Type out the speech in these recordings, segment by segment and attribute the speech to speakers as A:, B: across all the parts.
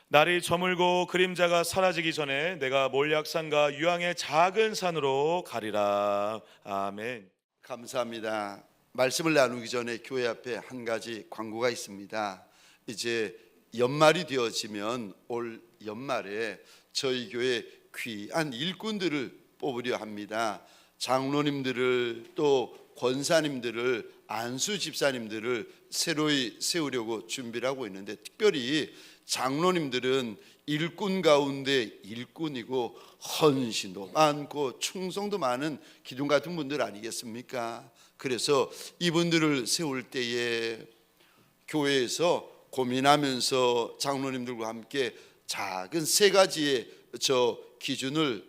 A: 날이 저물고 그림자가 사라지기 전에 내가 몰약산과 유황의 작은 산으로 가리라. 아멘.
B: 감사합니다. 말씀을 나누기 전에 교회 앞에 한 가지 광고가 있습니다. 이제 연말이 되어지면 올 연말에 저희 교회 귀한 일꾼들을 뽑으려 합니다. 장로님들을 또 권사님들을 안수 집사님들을 새로이 세우려고 준비를 하고 있는데, 특별히 장로님들은 일꾼 가운데 일꾼이고 헌신도 많고 충성도 많은 기둥 같은 분들 아니겠습니까? 그래서 이분들을 세울 때에 교회에서 고민하면서 장로님들과 함께 작은 세 가지의 기준을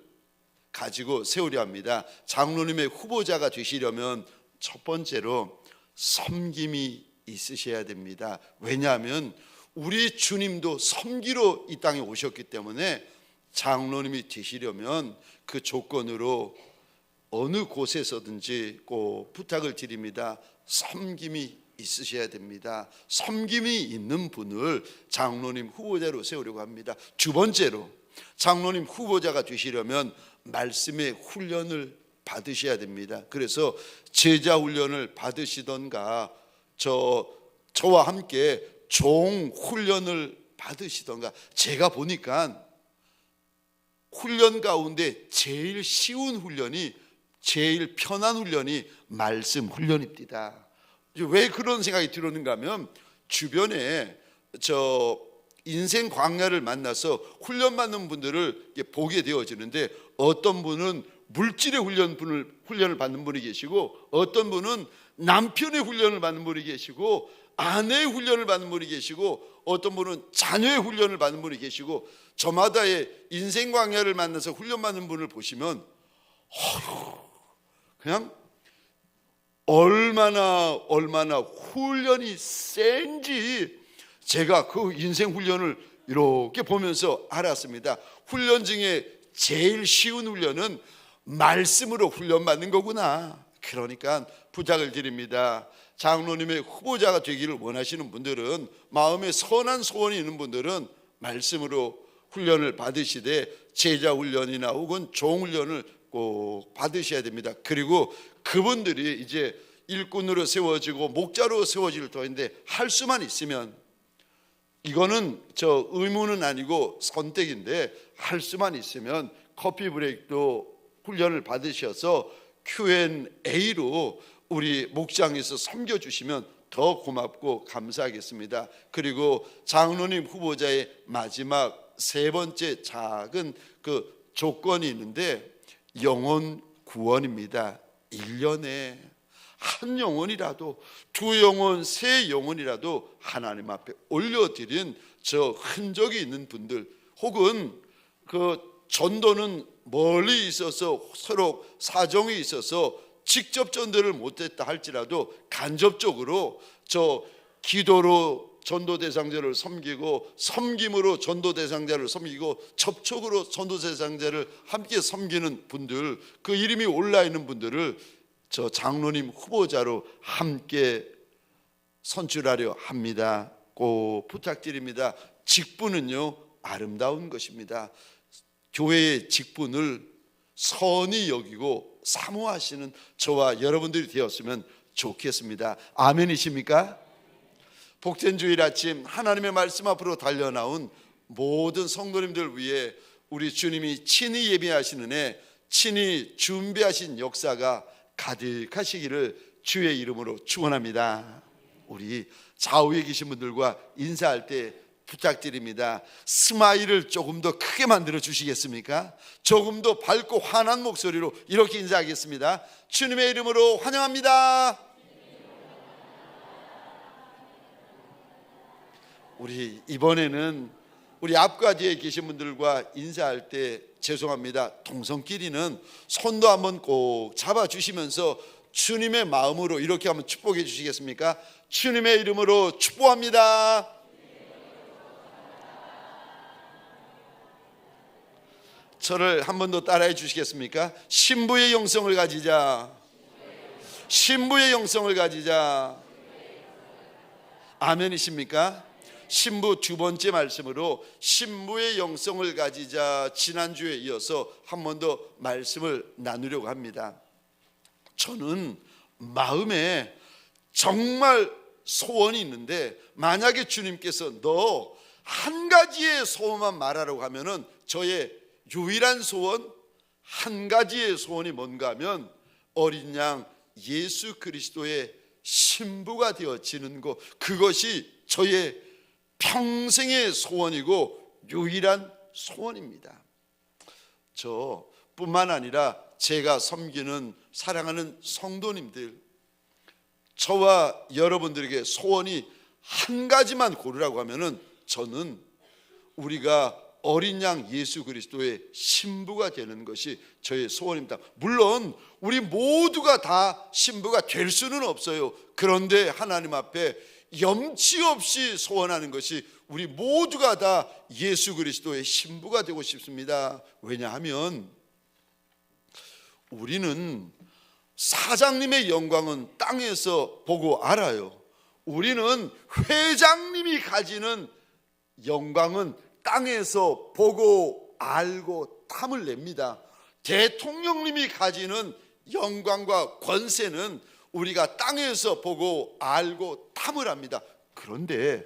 B: 가지고 세우려 합니다. 장로님의 후보자가 되시려면 첫 번째로 섬김이 있으셔야 됩니다. 왜냐하면 우리 주님도 섬기러 이 땅에 오셨기 때문에 장로님이 되시려면 그 조건으로 어느 곳에서든지 꼭 부탁을 드립니다. 섬김이 있으셔야 됩니다. 섬김이 있는 분을 장로님 후보자로 세우려고 합니다. 두 번째로 장로님 후보자가 되시려면 말씀의 훈련을 받으셔야 됩니다. 그래서 제자 훈련을 받으시던가 저와 함께 종 훈련을 받으시던가. 제가 보니까 훈련 가운데 제일 쉬운 훈련이, 제일 편한 훈련이 말씀 훈련입니다. 왜 그런 생각이 들었는가 하면, 주변에 인생 광야를 만나서 훈련받는 분들을 보게 되어지는데, 어떤 분은 물질의 훈련을 받는 분이 계시고, 어떤 분은 남편의 훈련을 받는 분이 계시고, 아내의 훈련을 받는 분이 계시고, 어떤 분은 자녀의 훈련을 받는 분이 계시고, 저마다의 인생 광야를 만나서 훈련받는 분을 보시면 그냥 얼마나 훈련이 센지 제가 그 인생 훈련을 이렇게 보면서 알았습니다. 훈련 중에 제일 쉬운 훈련은 말씀으로 훈련받는 거구나. 그러니까 부탁을 드립니다. 장로님의 후보자가 되기를 원하시는 분들은, 마음에 선한 소원이 있는 분들은 말씀으로 훈련을 받으시되 제자 훈련이나 혹은 종 훈련을 꼭 받으셔야 됩니다. 그리고 그분들이 이제 일꾼으로 세워지고 목자로 세워질 터인데, 할 수만 있으면, 이거는 의무는 아니고 선택인데, 할 수만 있으면 커피 브레이크도 훈련을 받으셔서 Q&A로 우리 목장에서 섬겨주시면 더 고맙고 감사하겠습니다. 그리고 장로님 후보자의 마지막 세 번째 작은 그 조건이 있는데, 영혼 구원입니다. 1년에 한 영혼이라도, 두 영혼, 세 영혼이라도 하나님 앞에 올려드린 흔적이 있는 분들, 혹은 그 전도는 멀리 있어서 서로 사정이 있어서 직접 전도를 못했다 할지라도 간접적으로 기도로 전도 대상자를 섬기고, 섬김으로 전도 대상자를 섬기고, 접촉으로 전도 대상자를 함께 섬기는 분들, 그 이름이 올라 있는 분들을 장로님 후보자로 함께 선출하려 합니다. 꼭 부탁드립니다. 직분은요, 아름다운 것입니다. 교회의 직분을 선히 여기고 사모하시는 저와 여러분들이 되었으면 좋겠습니다. 아멘이십니까? 복된 주일 아침 하나님의 말씀 앞으로 달려나온 모든 성도님들 위해 우리 주님이 친히 예비하시는 애, 친히 준비하신 역사가 가득하시기를 주의 이름으로 축원합니다. 우리 좌우에 계신 분들과 인사할 때 부탁드립니다. 스마일을 조금 더 크게 만들어 주시겠습니까? 조금 더 밝고 환한 목소리로 이렇게 인사하겠습니다. 주님의 이름으로 환영합니다. 우리 이번에는 우리 앞과 뒤에 계신 분들과 인사할 때 죄송합니다. 동성끼리는 손도 한번 꼭 잡아주시면서 주님의 마음으로 이렇게 한번 축복해 주시겠습니까? 주님의 이름으로 축복합니다. 저를 한 번 더 따라해 주시겠습니까? 신부의 영성을 가지자. 신부의 영성을 가지자. 아멘이십니까? 신부 두 번째 말씀으로 신부의 영성을 가지자, 지난주에 이어서 한 번 더 말씀을 나누려고 합니다. 저는 마음에 정말 소원이 있는데, 만약에 주님께서 너 한 가지의 소원만 말하라고 하면은 저의 유일한 소원, 한 가지의 소원이 뭔가 하면 어린 양 예수 그리스도의 신부가 되어지는 것, 그것이 저의 평생의 소원이고 유일한 소원입니다. 저뿐만 아니라 제가 섬기는 사랑하는 성도님들, 저와 여러분들에게 소원이 한 가지만 고르라고 하면은 저는 우리가 어린 양 예수 그리스도의 신부가 되는 것이 저의 소원입니다. 물론 우리 모두가 다 신부가 될 수는 없어요. 그런데 하나님 앞에 염치 없이 소원하는 것이 우리 모두가 다 예수 그리스도의 신부가 되고 싶습니다. 왜냐하면 우리는 사장님의 영광은 땅에서 보고 알아요. 우리는 회장님이 가지는 영광은 땅에서 보고 알고 탐을 냅니다. 대통령님이 가지는 영광과 권세는 우리가 땅에서 보고 알고 탐을 합니다. 그런데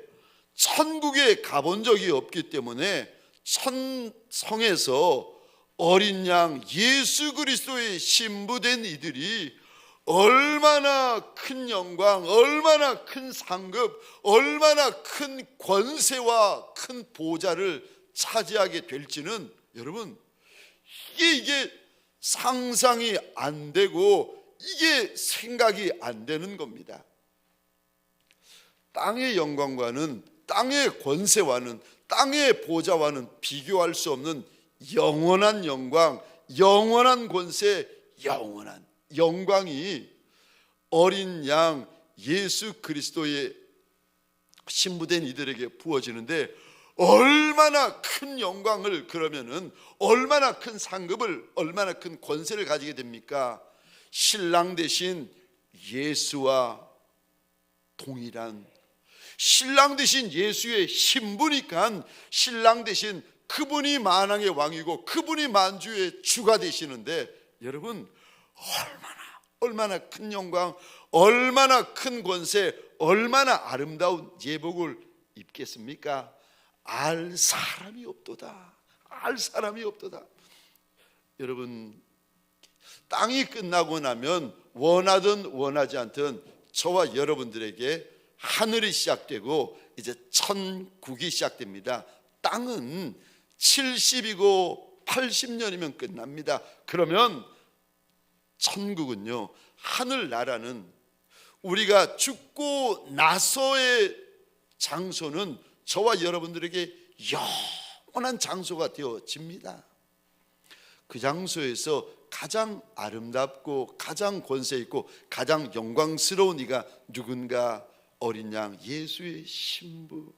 B: 천국에 가본 적이 없기 때문에 천성에서 어린 양 예수 그리스도의 신부된 이들이 얼마나 큰 영광, 얼마나 큰 상급, 얼마나 큰 권세와 큰 보좌를 차지하게 될지는 여러분, 이게 상상이 안 되고 이게 생각이 안 되는 겁니다. 땅의 영광과는, 땅의 권세와는, 땅의 보좌와는 비교할 수 없는 영원한 영광, 영원한 권세, 영원한 영광이 어린 양 예수 그리스도의 신부된 이들에게 부어지는데, 얼마나 큰 영광을, 그러면은 얼마나 큰 상급을, 얼마나 큰 권세를 가지게 됩니까? 신랑 대신 예수와 동일한, 신랑 대신 예수의 신부니까 신랑 대신 그분이 만왕의 왕이고 그분이 만주의 주가 되시는데, 여러분 얼마나 큰 영광, 얼마나 큰 권세, 얼마나 아름다운 예복을 입겠습니까? 알 사람이 없도다. 알 사람이 없도다. 여러분, 땅이 끝나고 나면 원하든 원하지 않든 저와 여러분들에게 하늘이 시작되고 이제 천국이 시작됩니다. 땅은 70이고 80년이면 끝납니다. 그러면 천국은요, 하늘나라는 우리가 죽고 나서의 장소는 저와 여러분들에게 영원한 장소가 되어집니다. 그 장소에서 가장 아름답고 가장 권세 있고 가장 영광스러운 이가 누군가? 어린 양 예수의 신부.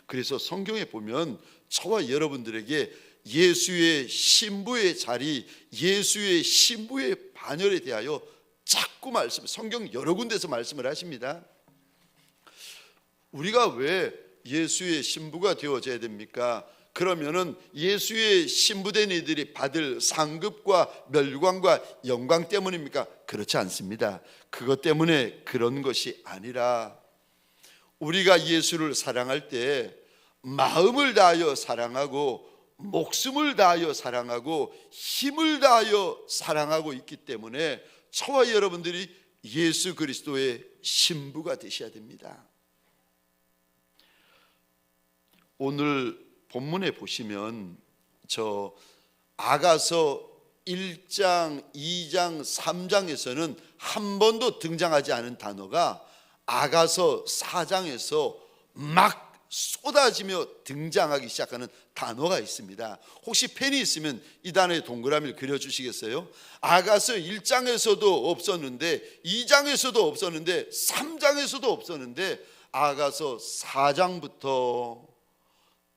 B: 그래서 성경에 보면 저와 여러분들에게 예수의 신부의 자리, 예수의 신부의 반열에 대하여 자꾸 성경 여러 군데서 말씀을 하십니다. 우리가 왜 예수의 신부가 되어져야 됩니까? 그러면은 예수의 신부된 이들이 받을 상급과 멸관과 영광 때문입니까? 그렇지 않습니다. 그것 때문에 그런 것이 아니라, 우리가 예수를 사랑할 때 마음을 다하여 사랑하고 목숨을 다하여 사랑하고 힘을 다하여 사랑하고 있기 때문에 저와 여러분들이 예수 그리스도의 신부가 되셔야 됩니다. 오늘 본문에 보시면 저 아가서 1장, 2장, 3장에서는 한 번도 등장하지 않은 단어가 아가서 4장에서 막 쏟아지며 등장하기 시작하는 단어가 있습니다. 혹시 펜이 있으면 이 단어에 동그라미를 그려주시겠어요? 아가서 1장에서도 없었는데, 2장에서도 없었는데, 3장에서도 없었는데 아가서 4장부터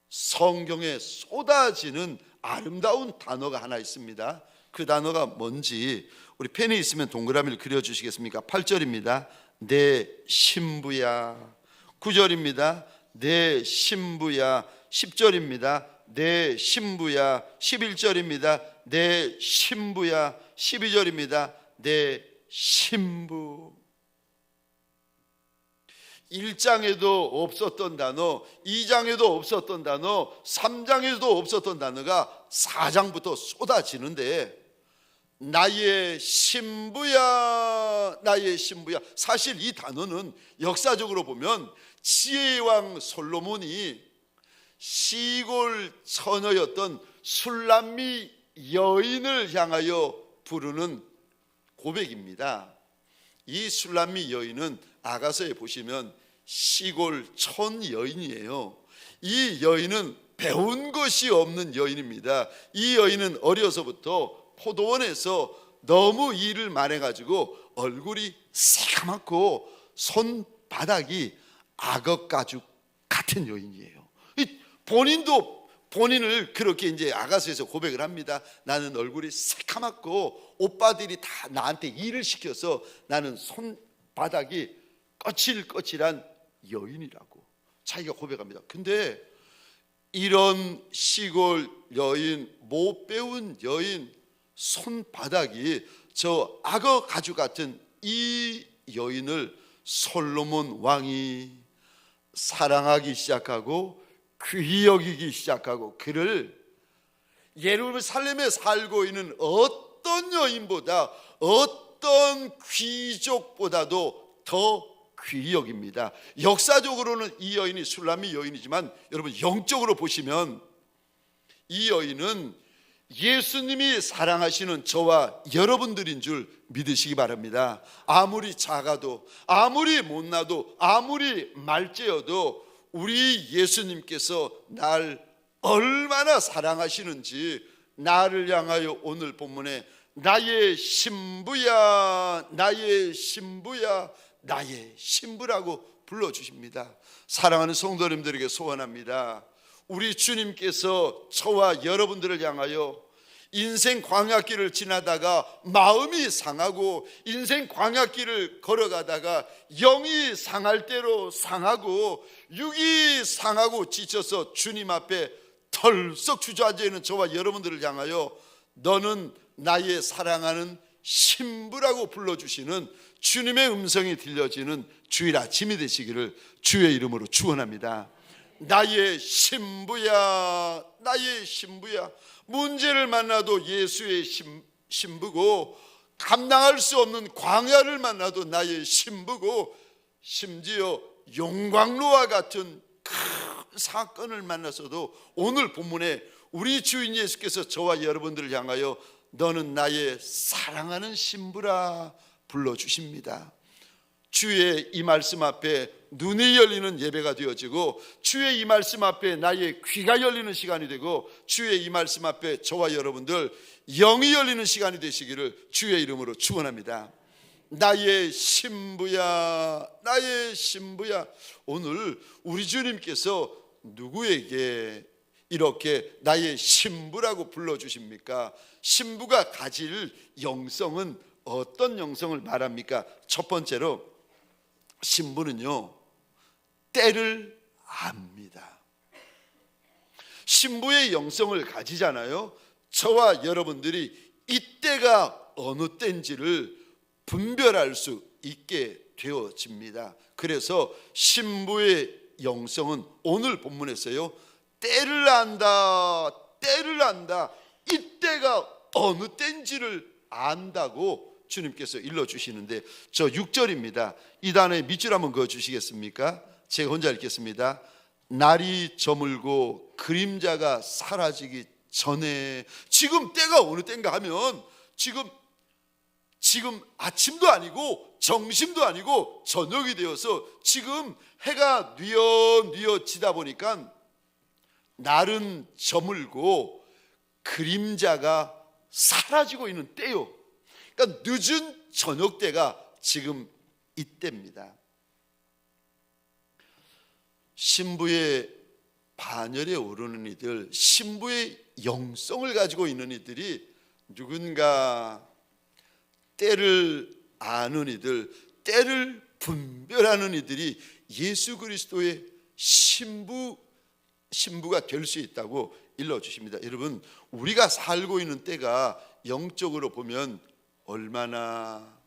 B: 성경에 쏟아지는 아름다운 단어가 하나 있습니다. 그 단어가 뭔지 우리 펜이 있으면 동그라미를 그려주시겠습니까? 8절입니다. 내 신부야. 9절입니다. 내 신부야. 10절입니다. 내 신부야. 11절입니다. 내 신부야. 12절입니다. 내 신부. 1장에도 없었던 단어, 2장에도 없었던 단어, 3장에도 없었던 단어가 4장부터 쏟아지는데, 나의 신부야, 나의 신부야. 사실 이 단어는 역사적으로 보면 지혜의 왕 솔로몬이 시골 처녀였던 술람미 여인을 향하여 부르는 고백입니다. 이 술람미 여인은 아가서에 보시면 시골 촌 여인이에요. 이 여인은 배운 것이 없는 여인입니다. 이 여인은 어려서부터 포도원에서 너무 일을 많아가지고 얼굴이 새카맣고 손바닥이 악어 가죽 같은 여인이에요. 본인도 본인을 그렇게 이제 아가서에서 고백을 합니다. 나는 얼굴이 새카맣고 오빠들이 다 나한테 일을 시켜서 나는 손바닥이 거칠거칠한 여인이라고 자기가 고백합니다. 근데 이런 시골 여인, 못 배운 여인, 손바닥이 저 악어 가죽 같은 이 여인을 솔로몬 왕이 사랑하기 시작하고 귀히 여기기 시작하고, 그를 예루살렘에 살고 있는 어떤 여인보다, 어떤 귀족보다도 더 귀히 여깁니다. 역사적으로는 이 여인이 술람미 여인이지만 여러분 영적으로 보시면 이 여인은 예수님이 사랑하시는 저와 여러분들인 줄 믿으시기 바랍니다. 아무리 작아도, 아무리 못나도, 아무리 말째여도 우리 예수님께서 날 얼마나 사랑하시는지 나를 향하여 오늘 본문에 나의 신부야, 나의 신부야, 나의 신부라고 불러주십니다. 사랑하는 성도님들에게 소원합니다. 우리 주님께서 저와 여러분들을 향하여 인생 광야길을 지나다가 마음이 상하고, 인생 광야길을 걸어가다가 영이 상할 대로 상하고 육이 상하고 지쳐서 주님 앞에 털썩 주저앉아 있는 저와 여러분들을 향하여 너는 나의 사랑하는 신부라고 불러주시는 주님의 음성이 들려지는 주일 아침이 되시기를 주의 이름으로 축원합니다. 나의 신부야, 나의 신부야. 문제를 만나도 예수의 신부고, 감당할 수 없는 광야를 만나도 나의 신부고, 심지어 용광로와 같은 큰 사건을 만나서도 오늘 본문에 우리 주인 예수께서 저와 여러분들을 향하여 너는 나의 사랑하는 신부라 불러주십니다. 주의 이 말씀 앞에 눈이 열리는 예배가 되어지고, 주의 이 말씀 앞에 나의 귀가 열리는 시간이 되고, 주의 이 말씀 앞에 저와 여러분들 영이 열리는 시간이 되시기를 주의 이름으로 축원합니다. 나의 신부야, 나의 신부야. 오늘 우리 주님께서 누구에게 이렇게 나의 신부라고 불러주십니까? 신부가 가질 영성은 어떤 영성을 말합니까? 첫 번째로 신부는요, 때를 압니다. 신부의 영성을 가지잖아요. 저와 여러분들이 이때가 어느 때인지를 분별할 수 있게 되어집니다. 그래서 신부의 영성은 오늘 본문에서요, 때를 안다, 때를 안다, 이때가 어느 때인지를 안다고 주님께서 일러주시는데, 저 6절입니다. 이 단어에 밑줄 한번 그어주시겠습니까? 제가 혼자 읽겠습니다. 날이 저물고 그림자가 사라지기 전에. 지금 때가 어느 때인가 하면 지금 아침도 아니고 점심도 아니고 저녁이 되어서 지금 해가 뉘어지다 보니까 날은 저물고 그림자가 사라지고 있는 때요. 그러니까 늦은 저녁 때가 지금 이때입니다. 신부의 반열에 오르는 이들, 신부의 영성을 가지고 있는 이들이 누군가 때를 아는 이들, 때를 분별하는 이들이 예수 그리스도의 신부가 될 수 있다고 일러주십니다. 여러분, 우리가 살고 있는 때가 영적으로 보면 얼마나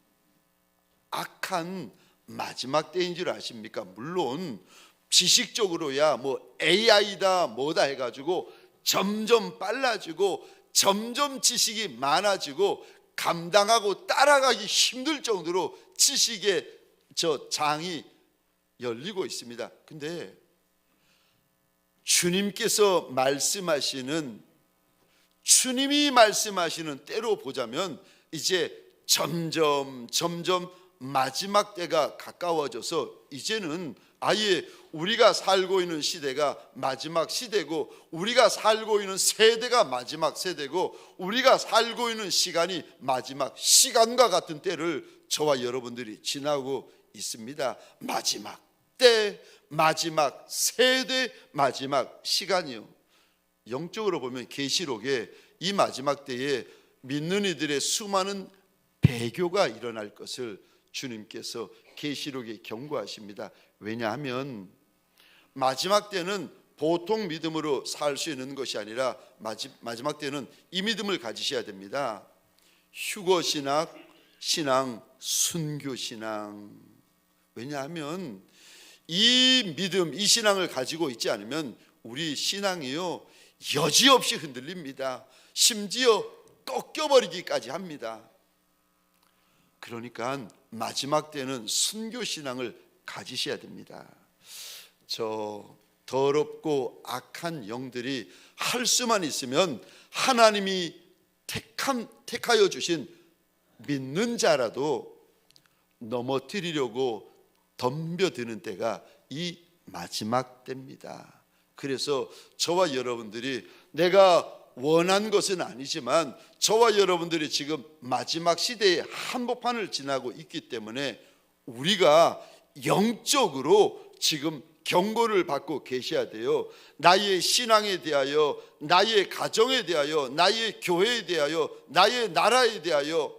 B: 악한 마지막 때인 줄 아십니까? 물론 지식적으로야 뭐 AI다 뭐다 해가지고 점점 빨라지고 점점 지식이 많아지고 감당하고 따라가기 힘들 정도로 지식의 장이 열리고 있습니다. 근데 주님이 말씀하시는 때로 보자면 이제 점점 마지막 때가 가까워져서 이제는 아예 우리가 살고 있는 시대가 마지막 시대고, 우리가 살고 있는 세대가 마지막 세대고, 우리가 살고 있는 시간이 마지막 시간과 같은 때를 저와 여러분들이 지나고 있습니다. 마지막 때, 마지막 세대, 마지막 시간이요. 영적으로 보면 계시록에 이 마지막 때에 믿는 이들의 수많은 배교가 일어날 것을 주님께서 계시록에 경고하십니다. 왜냐하면 마지막 때는 보통 믿음으로 살 수 있는 것이 아니라 마지막 때는 이 믿음을 가지셔야 됩니다. 휴거신앙, 순교신앙. 왜냐하면 이 믿음, 이 신앙을 가지고 있지 않으면 우리 신앙이요 여지없이 흔들립니다. 심지어 꺾여버리기까지 합니다. 그러니까 마지막 때는 순교신앙을 가지셔야 됩니다. 저 더럽고 악한 영들이 할 수만 있으면 하나님이 택하여 주신 믿는 자라도 넘어뜨리려고 덤벼드는 때가 이 마지막 때입니다. 그래서 저와 여러분들이, 내가 원한 것은 아니지만 저와 여러분들이 지금 마지막 시대의 한복판을 지나고 있기 때문에 우리가 영적으로 지금 경고를 받고 계셔야 돼요. 나의 신앙에 대하여, 나의 가정에 대하여, 나의 교회에 대하여, 나의 나라에 대하여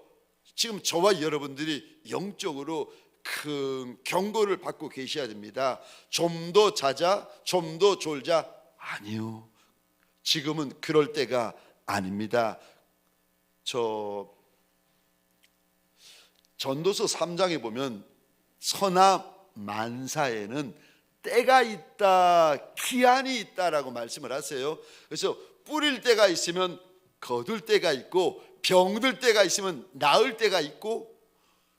B: 지금 저와 여러분들이 영적으로 큰 경고를 받고 계셔야 됩니다. 좀 더 자자, 좀 더 졸자. 아니요, 지금은 그럴 때가 아닙니다. 전도서 3장에 보면 서나 만사에는 때가 있다, 기한이 있다라고 말씀을 하세요. 그래서 뿌릴 때가 있으면 거둘 때가 있고, 병들 때가 있으면 나을 때가 있고,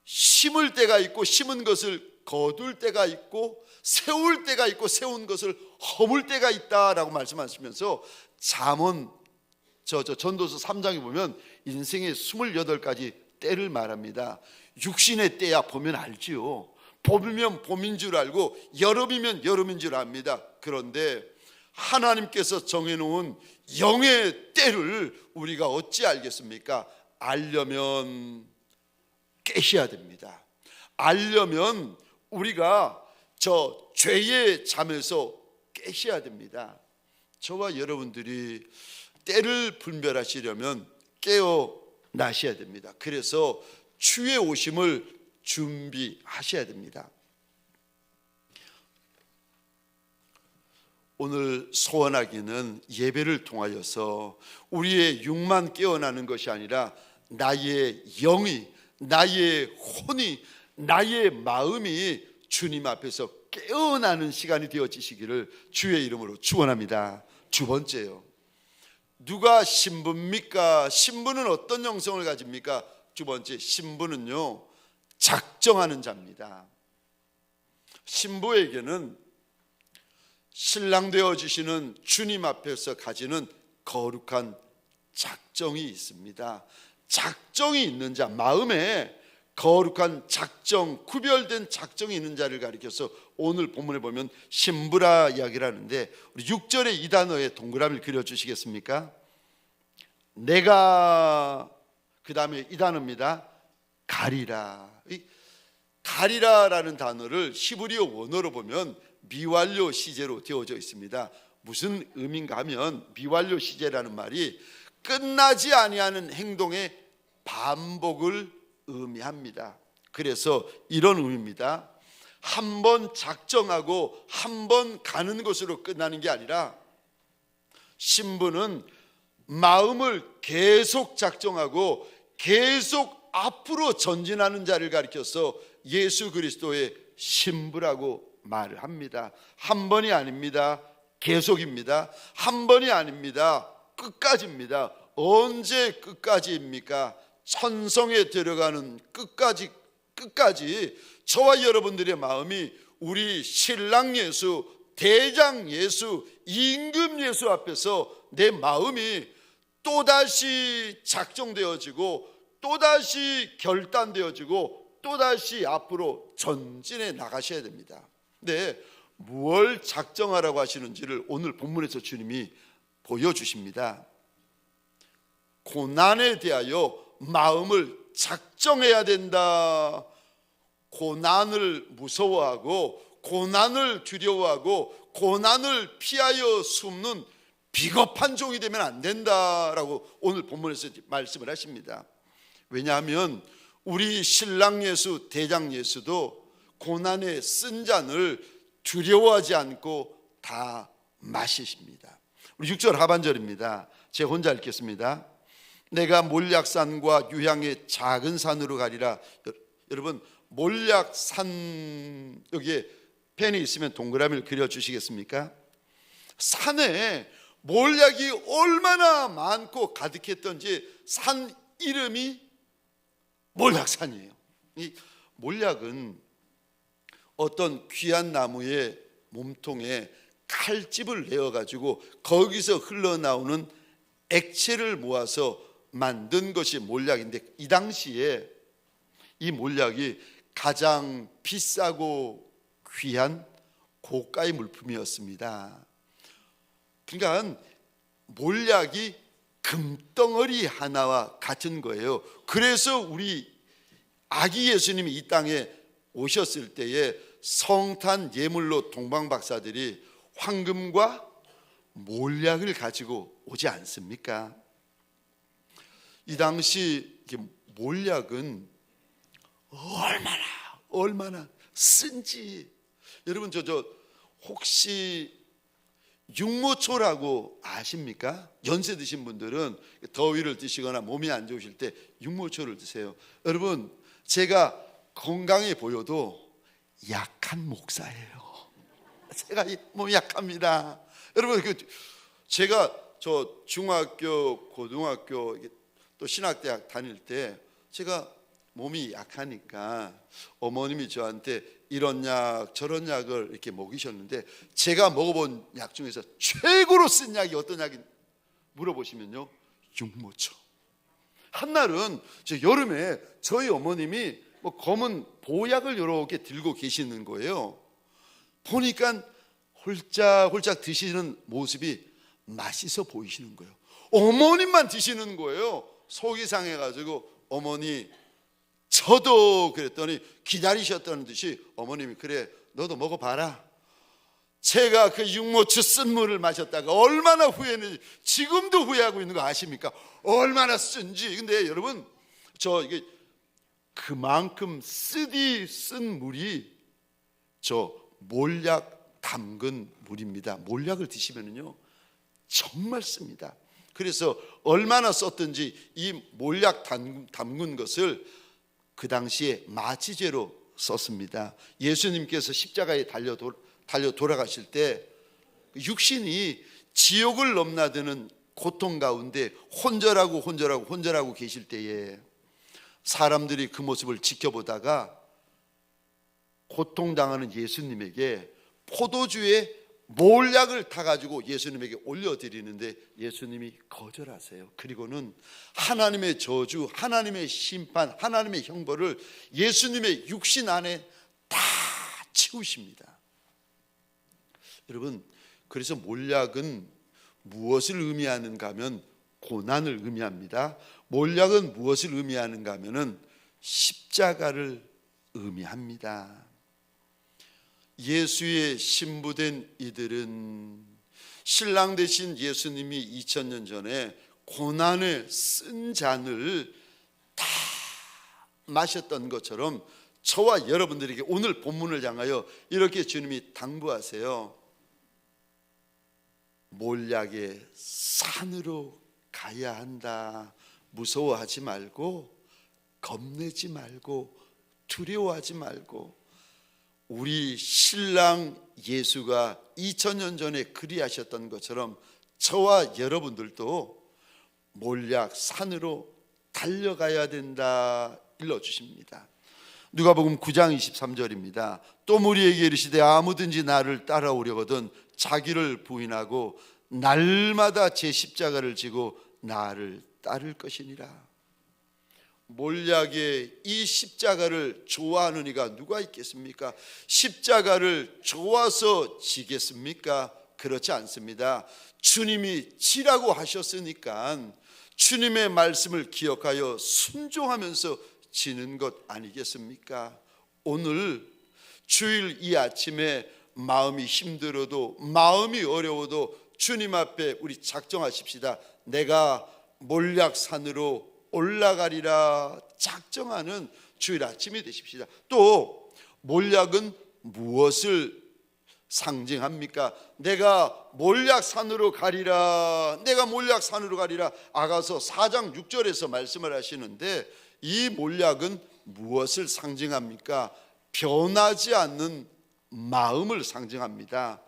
B: 심을 때가 있고 심은 것을 거둘 때가 있고, 세울 때가 있고 세운 것을 허물 때가 있다라고 말씀하시면서 전도서 3장에 보면 인생의 28가지 때를 말합니다. 육신의 때야 보면 알지요. 봄이면 봄인 줄 알고 여름이면 여름인 줄 압니다. 그런데 하나님께서 정해놓은 영의 때를 우리가 어찌 알겠습니까? 알려면 깨셔야 됩니다. 알려면 우리가 저 죄의 잠에서 깨셔야 됩니다. 저와 여러분들이 때를 분별하시려면 깨어나셔야 됩니다. 그래서 주의 오심을 준비하셔야 됩니다. 오늘 소원하기는 예배를 통하여서 우리의 육만 깨어나는 것이 아니라 나의 영이, 나의 혼이, 나의 마음이 주님 앞에서 깨어나는 시간이 되어지시기를 주의 이름으로 축원합니다. 두 번째요, 누가 신부입니까? 신부는 어떤 영성을 가집니까? 두 번째, 신부는요 작정하는 자입니다. 신부에게는 신랑 되어주시는 주님 앞에서 가지는 거룩한 작정이 있습니다. 작정이 있는 자, 마음에 거룩한 작정, 구별된 작정이 있는 자를 가리켜서 오늘 본문에 보면 신부라 이야기를 하는데, 우리 6절의 이 단어에 동그라미를 그려주시겠습니까? 내가, 그 다음에 이 단어입니다. 가리라. 이 가리라라는 단어를 히브리어 원어로 보면 미완료 시제로 되어져 있습니다. 무슨 의미인가 하면, 미완료 시제라는 말이 끝나지 아니하는 행동의 반복을 의미합니다. 그래서 이런 의미입니다. 한 번 작정하고 한 번 가는 것으로 끝나는 게 아니라 신부는 마음을 계속 작정하고 계속 앞으로 전진하는 자를 가리켜서 예수 그리스도의 신부라고 말을 합니다. 한 번이 아닙니다. 계속입니다. 한 번이 아닙니다. 끝까지입니다. 언제 끝까지입니까? 천성에 들어가는 끝까지 저와 여러분들의 마음이 우리 신랑 예수, 대장 예수, 임금 예수 앞에서 내 마음이 또다시 작정되어지고 또다시 결단되어지고 또다시 앞으로 전진해 나가셔야 됩니다. 근데 무엇을 작정하라고 하시는지를 오늘 본문에서 주님이 보여주십니다. 고난에 대하여 마음을 작정해야 된다. 고난을 무서워하고 고난을 두려워하고 고난을 피하여 숨는 비겁한 종이 되면 안 된다라고 오늘 본문에서 말씀을 하십니다. 왜냐하면 우리 신랑 예수, 대장 예수도 고난의 쓴 잔을 두려워하지 않고 다 마시십니다. 우리 6절 하반절입니다. 제가 혼자 읽겠습니다. 내가 몰약산과 유향의 작은 산으로 가리라. 여러분, 몰약산, 여기에 펜이 있으면 동그라미를 그려주시겠습니까? 산에 몰약이 얼마나 많고 가득했던지 산 이름이 몰약산이에요. 이 몰약은 어떤 귀한 나무의 몸통에 칼집을 내어가지고 거기서 흘러나오는 액체를 모아서 만든 것이 몰약인데, 이 당시에 이 몰약이 가장 비싸고 귀한 고가의 물품이었습니다. 그러니까 몰약이 금덩어리 하나와 같은 거예요. 그래서 우리 아기 예수님이 이 땅에 오셨을 때에 성탄 예물로 동방박사들이 황금과 몰약을 가지고 오지 않습니까? 이 당시 몰약은 얼마나 쓴지, 여러분 저 혹시 육모초라고 아십니까? 연세 드신 분들은 더위를 드시거나 몸이 안 좋으실 때 육모초를 드세요. 여러분, 제가 건강해 보여도 약한 목사예요. 제가 몸이 약합니다. 여러분, 제가 저 중학교, 고등학교 또 신학대학 다닐 때 제가 몸이 약하니까 어머님이 저한테 이런 약 저런 약을 이렇게 먹이셨는데, 제가 먹어본 약 중에서 최고로 쓴 약이 어떤 약인지 물어보시면요, 육모초. 한날은 저 여름에 저희 어머님이 뭐 검은 보약을 이렇게 들고 계시는 거예요. 보니까 홀짝홀짝 드시는 모습이 맛있어 보이시는 거예요. 어머님만 드시는 거예요. 속이 상해가지고 어머니, 저도 그랬더니 기다리셨다는 듯이 어머님이 그래 너도 먹어봐라. 제가 그 육모초 쓴 물을 마셨다가 얼마나 후회했는지 지금도 후회하고 있는 거 아십니까? 얼마나 쓴지. 근데 여러분, 저 이게 그만큼 쓴 물이 저 몰약 담근 물입니다. 몰약을 드시면은요 정말 씁니다. 그래서 얼마나 썼든지 이 몰약 담근 것을 그 당시에 마취제로 썼습니다. 예수님께서 십자가에 달려 돌아가실 때 육신이 지옥을 넘나드는 고통 가운데 혼절하고 계실 때에 사람들이 그 모습을 지켜보다가 고통당하는 예수님에게 포도주에 몰약을 타가지고 예수님에게 올려드리는데 예수님이 거절하세요. 그리고는 하나님의 저주, 하나님의 심판, 하나님의 형벌을 예수님의 육신 안에 다 채우십니다. 여러분, 그래서 몰약은 무엇을 의미하는가 하면 고난을 의미합니다. 몰약은 무엇을 의미하는가 하면 십자가를 의미합니다. 예수의 신부된 이들은 신랑 되신 예수님이 2000년 전에 고난의 쓴 잔을 다 마셨던 것처럼 저와 여러분들에게 오늘 본문을 향하여 이렇게 주님이 당부하세요. 몰약의 산으로 가야 한다. 무서워하지 말고, 겁내지 말고, 두려워하지 말고, 우리 신랑 예수가 2000년 전에 그리하셨던 것처럼 저와 여러분들도 몰약 산으로 달려가야 된다 일러주십니다. 누가복음 9장 23절입니다. 또 무리에게 이르시되 아무든지 나를 따라오려거든 자기를 부인하고 날마다 제 십자가를 지고 나를 따를 것이니라. 몰약의 이 십자가를 좋아하는 이가 누가 있겠습니까? 십자가를 좋아서 지겠습니까? 그렇지 않습니다. 주님이 지라고 하셨으니까 주님의 말씀을 기억하여 순종하면서 지는 것 아니겠습니까? 오늘 주일 이 아침에 마음이 힘들어도, 마음이 어려워도 주님 앞에 우리 작정하십시다. 내가 몰약산으로 올라가리라 작정하는 주일 아침이 되십시다. 또 몰약은 무엇을 상징합니까? 내가 몰약산으로 가리라, 내가 몰약산으로 가리라. 아가서 4장 6절에서 말씀을 하시는데, 이 몰약은 무엇을 상징합니까? 변하지 않는 마음을 상징합니다.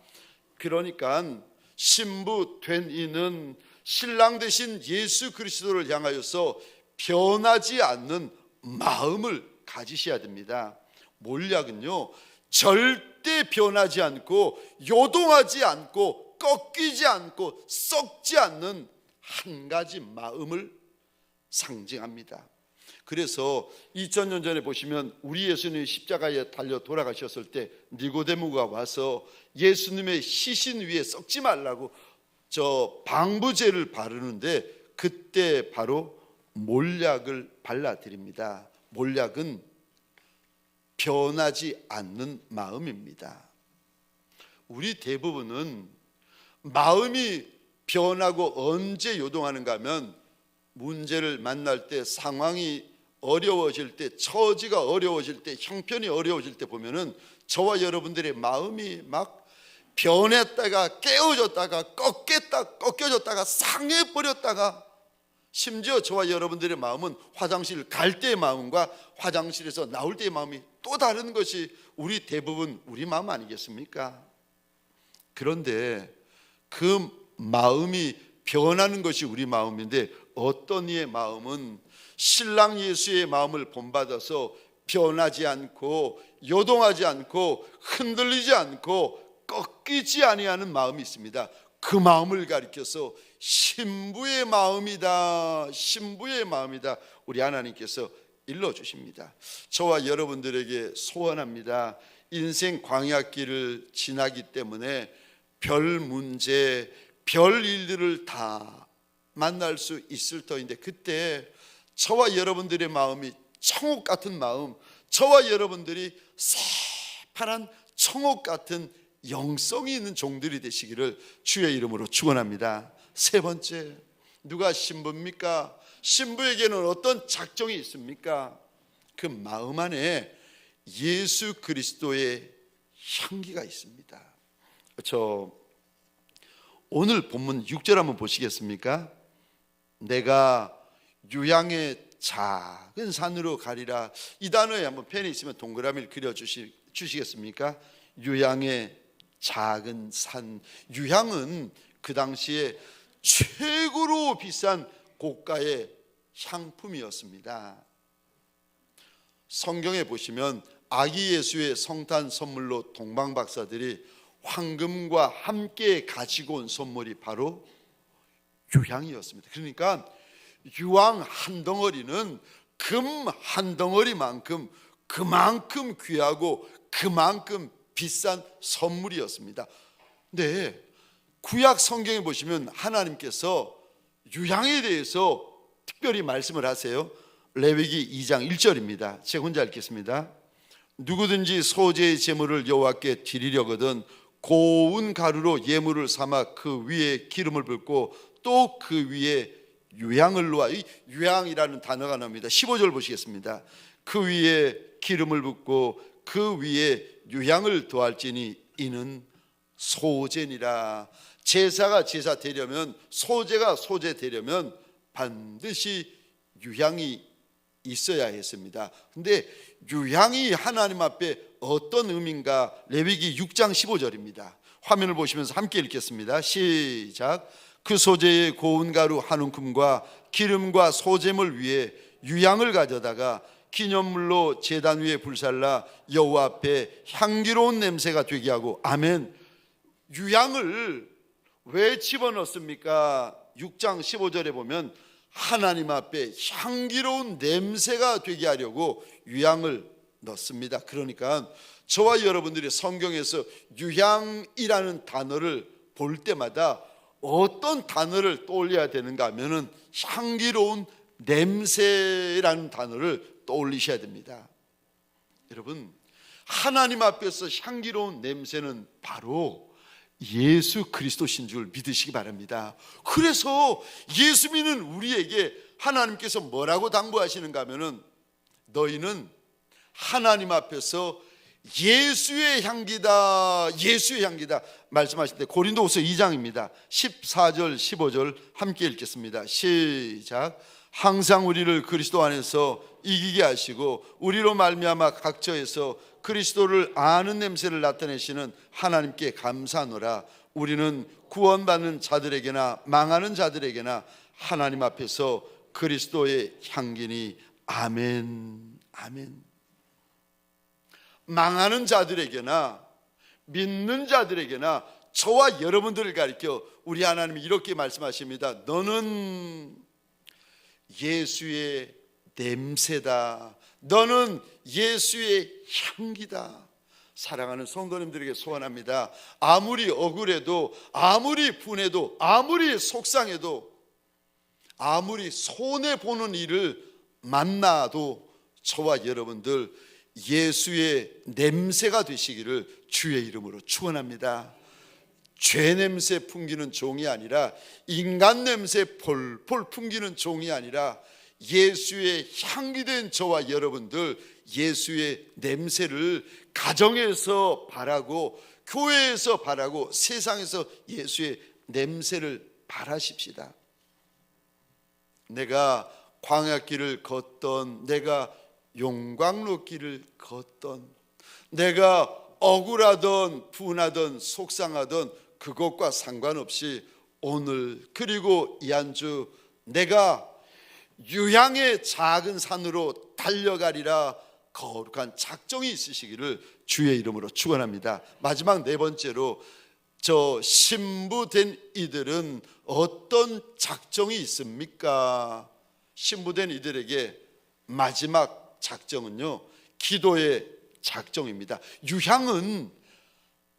B: 그러니까 신부 된 이는 신랑 되신 예수 그리스도를 향하여서 변하지 않는 마음을 가지셔야 됩니다. 몰약은요, 절대 변하지 않고 요동하지 않고 꺾이지 않고 썩지 않는 한 가지 마음을 상징합니다. 그래서 2000년 전에 보시면 우리 예수님이 십자가에 달려 돌아가셨을 때 니고데모가 와서 예수님의 시신 위에 썩지 말라고 저 방부제를 바르는데, 그때 바로 몰약을 발라드립니다. 몰약은 변하지 않는 마음입니다. 우리 대부분은 마음이 변하고 언제 요동하는가 하면 문제를 만날 때, 상황이 어려워질 때, 처지가 어려워질 때, 형편이 어려워질 때 보면은 저와 여러분들의 마음이 막 변했다가 깨어졌다가 꺾여졌다가 상해버렸다가, 심지어 저와 여러분들의 마음은 화장실 갈 때의 마음과 화장실에서 나올 때의 마음이 또 다른 것이 우리 대부분 우리 마음 아니겠습니까? 그런데 그 마음이 변하는 것이 우리 마음인데, 어떤 이의 마음은 신랑 예수의 마음을 본받아서 변하지 않고 요동하지 않고 흔들리지 않고 꺾이지 아니하는 마음이 있습니다. 그 마음을 가리켜서 신부의 마음이다, 신부의 마음이다, 우리 하나님께서 일러주십니다. 저와 여러분들에게 소원합니다. 인생 광야길을 지나기 때문에 별 문제, 별 일들을 다 만날 수 있을 터인데, 그때 저와 여러분들의 마음이 청옥 같은 마음, 저와 여러분들이 새파란 청옥 같은 영성이 있는 종들이 되시기를 주의 이름으로 축원합니다. 세 번째, 누가 신부입니까? 신부에게는 어떤 작정이 있습니까? 그 마음 안에 예수 그리스도의 향기가 있습니다. 오늘 본문 6절 한번 보시겠습니까? 내가 유향의 작은 산으로 가리라. 이 단어에 한번 펜이 있으면 동그라미를 그려주시겠습니까? 유향의 작은 산. 유향은 그 당시에 최고로 비싼 고가의 향품이었습니다. 성경에 보시면 아기 예수의 성탄 선물로 동방 박사들이 황금과 함께 가지고 온 선물이 바로 유향이었습니다. 그러니까 유황 한 덩어리는 금 한 덩어리만큼 그만큼 귀하고 그만큼 비싼 선물이었습니다. 근데 구약 성경에 보시면 하나님께서 유향에 대해서 특별히 말씀을 하세요. 레위기 2장 1절입니다. 제가 혼자 읽겠습니다. 누구든지 소재의 제물을 여호와께 드리려거든 고운 가루로 예물을 삼아 그 위에 기름을 붓고 또 그 위에 유향을 놓아. 이 유향이라는 단어가 나옵니다. 15절 보시겠습니다. 그 위에 기름을 붓고 그 위에 유향을 더할지니 이는 소제니라. 제사가 제사 되려면, 소제가 소제 되려면 반드시 유향이 있어야 했습니다. 근데 유향이 하나님 앞에 어떤 의미인가? 레위기 6장 15절입니다. 화면을 보시면서 함께 읽겠습니다. 시작. 그 소제의 고운 가루 한 움큼과 기름과 소제물 위에 유향을 가져다가 기념물로 제단 위에 불살라 여호와 앞에 향기로운 냄새가 되게 하고. 아멘. 유향을 왜 집어넣습니까? 6장 15절에 보면 하나님 앞에 향기로운 냄새가 되게 하려고 유향을 넣습니다. 그러니까 저와 여러분들이 성경에서 유향이라는 단어를 볼 때마다 어떤 단어를 떠올려야 되는가 하면은 향기로운 냄새라는 단어를 떠올리셔야 됩니다. 여러분, 하나님 앞에서 향기로운 냄새는 바로 예수 그리스도신 줄 믿으시기 바랍니다. 그래서 예수 믿는 우리에게 하나님께서 뭐라고 당부하시는가 하면은 너희는 하나님 앞에서 예수의 향기다, 예수의 향기다 말씀하실 때 고린도후서 2장입니다. 14절 15절 함께 읽겠습니다. 시작. 항상 우리를 그리스도 안에서 이기게 하시고 우리로 말미암아 각처에서 그리스도를 아는 냄새를 나타내시는 하나님께 감사하노라. 우리는 구원받는 자들에게나 망하는 자들에게나 하나님 앞에서 그리스도의 향기니. 아멘. 아멘. 망하는 자들에게나 믿는 자들에게나 저와 여러분들을 가리켜 우리 하나님이 이렇게 말씀하십니다. 너는 예수의 냄새다. 너는 예수의 향기다. 사랑하는 성도님들에게 소원합니다. 아무리 억울해도, 아무리 분해도, 아무리 속상해도, 아무리 손해보는 일을 만나도 저와 여러분들 예수의 냄새가 되시기를 주의 이름으로 축원합니다. 죄 냄새 풍기는 종이 아니라, 인간 냄새 폴폴 풍기는 종이 아니라 예수의 향기된 저와 여러분들 예수의 냄새를 가정에서 바라고 교회에서 바라고 세상에서 예수의 냄새를 바라십시다. 내가 광야길을 걷던, 내가 용광로 길을 걷던, 내가 억울하던 분하던 속상하던 그것과 상관없이 오늘 그리고 이 한 주 내가 유향의 작은 산으로 달려가리라 거룩한 작정이 있으시기를 주의 이름으로 축원합니다. 마지막 네 번째로, 저 신부된 이들은 어떤 작정이 있습니까? 신부된 이들에게 마지막 작정은요, 기도의 작정입니다. 유향은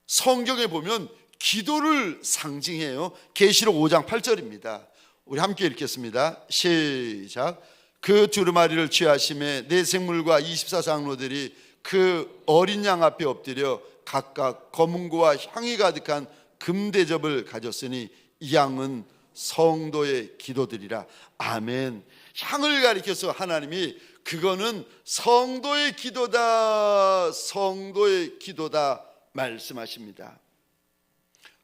B: 성경에 보면 기도를 상징해요. 계시록 5장 8절입니다. 우리 함께 읽겠습니다. 시작. 그 두루마리를 취하심에 네 생물과 24장로들이 그 어린 양 앞에 엎드려 각각 검은고와 향이 가득한 금대접을 가졌으니 이 양은 성도의 기도들이라. 아멘. 향을 가리켜서 하나님이 그거는 성도의 기도다, 성도의 기도다 말씀하십니다.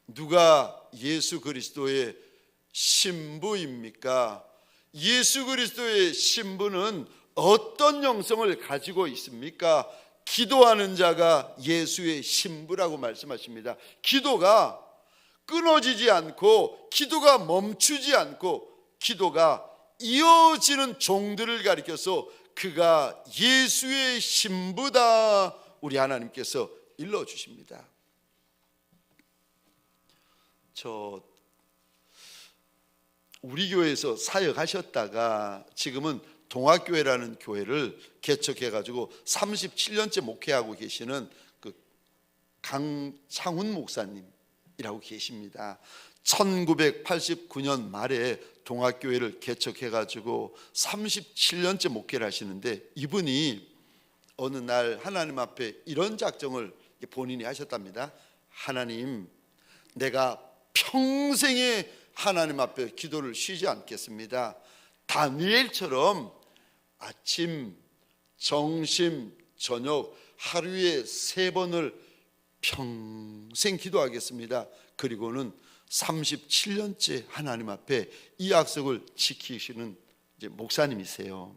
B: 누가 예수 그리스도의 신부입니까? 예수 그리스도의 신부는 어떤 영성을 가지고 있습니까? 기도하는 자가 예수의 신부라고 말씀하십니다. 기도가 끊어지지 않고, 기도가 멈추지 않고, 기도가 이어지는 종들을 가리켜서 그가 예수의 신부다 우리 하나님께서 일러주십니다. 우리 교회에서 사역하셨다가 지금은 동학교회라는 교회를 개척해가지고 37년째 목회하고 계시는 그 강창훈 목사님이라고 계십니다. 1989년 말에 동학교회를 개척해가지고 37년째 목회를 하시는데, 이분이 어느 날 하나님 앞에 이런 작정을 본인이 하셨답니다. 하나님, 내가 평생에 하나님 앞에 기도를 쉬지 않겠습니다. 다니엘처럼 아침, 점심, 저녁 하루에 3번을 평생 기도하겠습니다. 그리고는 37년째 하나님 앞에 이 약속을 지키시는 이제 목사님이세요.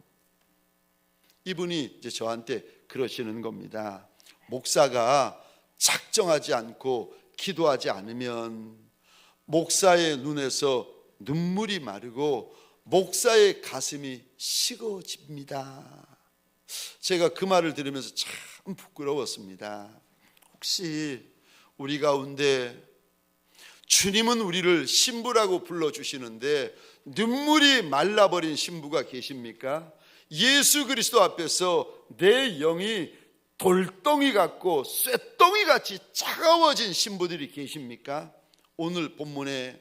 B: 이분이 이제 저한테 그러시는 겁니다. 목사가 작정하지 않고 기도하지 않으면 목사의 눈에서 눈물이 마르고 목사의 가슴이 식어집니다. 제가 그 말을 들으면서 참 부끄러웠습니다. 혹시 우리 가운데 주님은 우리를 신부라고 불러주시는데 눈물이 말라버린 신부가 계십니까? 예수 그리스도 앞에서 내 영이 돌덩이 같고 쇠덩이 같이 차가워진 신부들이 계십니까? 오늘 본문에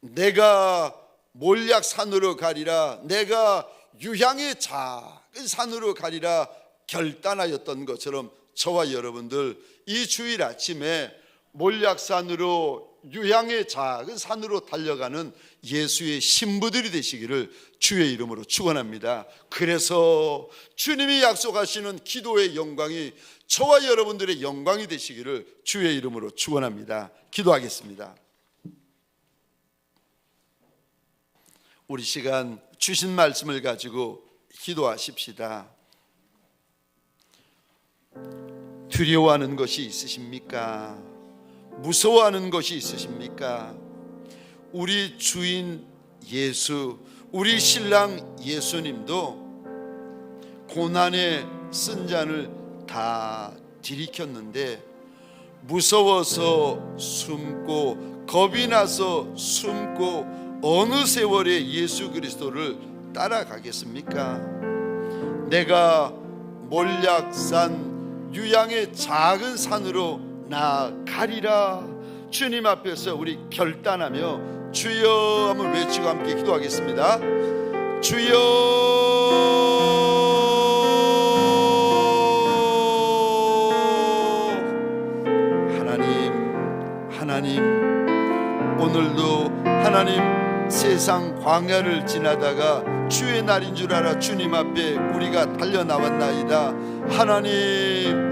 B: 내가 몰약산으로 가리라, 내가 유향의 작은 산으로 가리라 결단하였던 것처럼 저와 여러분들 이 주일 아침에 몰약산으로 유향의 작은 산으로 달려가는 예수의 신부들이 되시기를 주의 이름으로 축원합니다. 그래서 주님이 약속하시는 기도의 영광이 저와 여러분들의 영광이 되시기를 주의 이름으로 축원합니다. 기도하겠습니다. 우리 시간 주신 말씀을 가지고 기도하십시다. 두려워하는 것이 있으십니까? 무서워하는 것이 있으십니까? 우리 주인 예수, 우리 신랑 예수님도 고난의 쓴 잔을 다 들이켰는데 무서워서 숨고 겁이 나서 숨고 어느 세월에 예수 그리스도를 따라가겠습니까? 내가 몰약산 유향의 작은 산으로 나가리라. 주님 앞에서 우리 결단하며 주여 한번 외치고 함께 기도하겠습니다. 주여, 하나님 오늘도 하나님 세상 광야를 지나다가 주의 날인 줄 알아 주님 앞에 우리가 달려나왔나이다. 하나님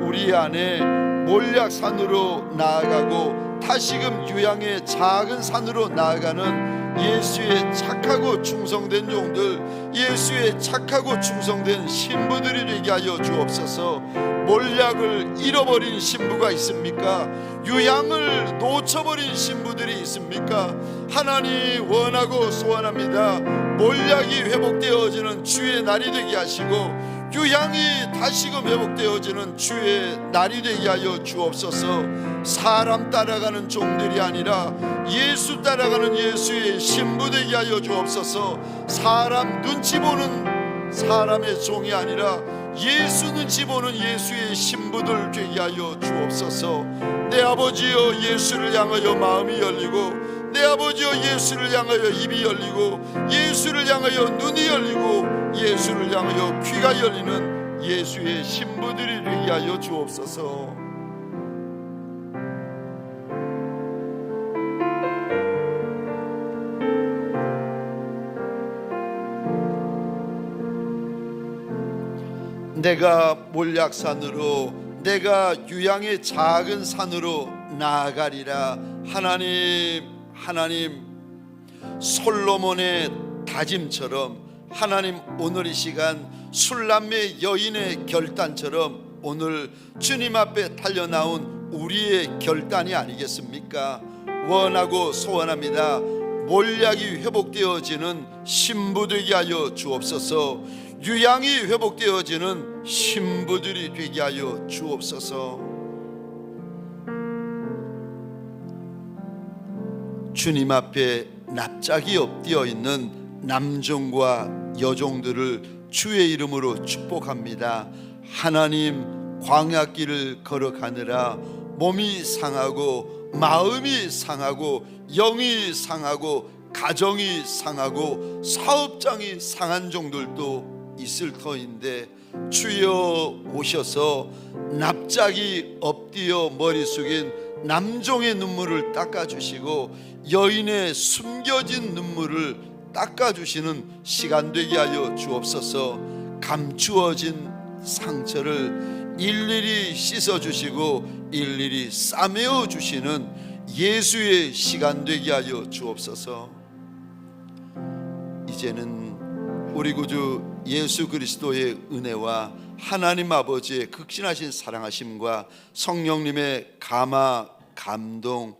B: 우리 안에 몰약산으로 나아가고 다시금 유향의 작은 산으로 나아가는 예수의 착하고 충성된 종들, 예수의 착하고 충성된 신부들이 되게 하여 주옵소서. 몰약을 잃어버린 신부가 있습니까? 유향을 놓쳐버린 신부들이 있습니까? 하나님 원하고 소원합니다. 몰약이 회복되어지는 주의 날이 되게 하시고 유향이 다시금 회복되어지는 주의 날이 되게 하여 주옵소서. 사람 따라가는 종들이 아니라 예수 따라가는 예수의 신부 되게 하여 주옵소서. 사람 눈치 보는 사람의 종이 아니라 예수 눈치 보는 예수의 신부들 되게 하여 주옵소서. 내 아버지여, 예수를 향하여 마음이 열리고, 내 아버지여, 예수를 향하여 입이 열리고, 예수를 향하여 눈이 열리고, 예수를 향하여 귀가 열리는 예수의 신부들이 되게 하여 주옵소서. 내가 몰약산으로, 내가 유향의 작은 산으로 나아가리라. 하나님 솔로몬의 다짐처럼, 하나님 오늘 이 시간 술람매 여인의 결단처럼 오늘 주님 앞에 달려나온 우리의 결단이 아니겠습니까? 원하고 소원합니다. 몰약이 회복되어지는 신부 되게 하여 주옵소서. 유향이 회복되어지는 신부들이 되게 하여 주옵소서. 주님 앞에 납작이 엎드려 있는 남종과 여종들을 주의 이름으로 축복합니다. 하나님 광야길을 걸어가느라 몸이 상하고 마음이 상하고 영이 상하고 가정이 상하고 사업장이 상한 종들도 있을 터인데 주여 오셔서 납작이 엎드려 머리 숙인 남종의 눈물을 닦아주시고 여인의 숨겨진 눈물을 닦아주시는 시간 되게 하여 주옵소서. 감추어진 상처를 일일이 씻어주시고 일일이 싸매어 주시는 예수의 시간 되게 하여 주옵소서. 이제는 우리 구주 예수 그리스도의 은혜와 하나님 아버지의 극진하신 사랑하심과 성령님의 감화, 감동,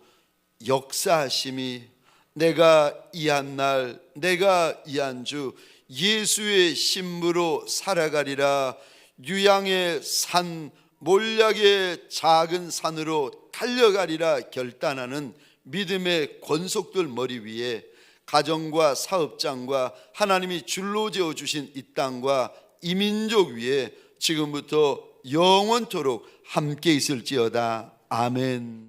B: 역사하심이 내가 이 한 날, 내가 이 한 주 예수의 신부로 살아가리라. 유양의 산, 몰약의 작은 산으로 달려가리라 결단하는 믿음의 권속들 머리 위에 가정과 사업장과 하나님이 줄로 지어 주신 이 땅과 이 민족 위에 지금부터 영원토록 함께 있을지어다. 아멘.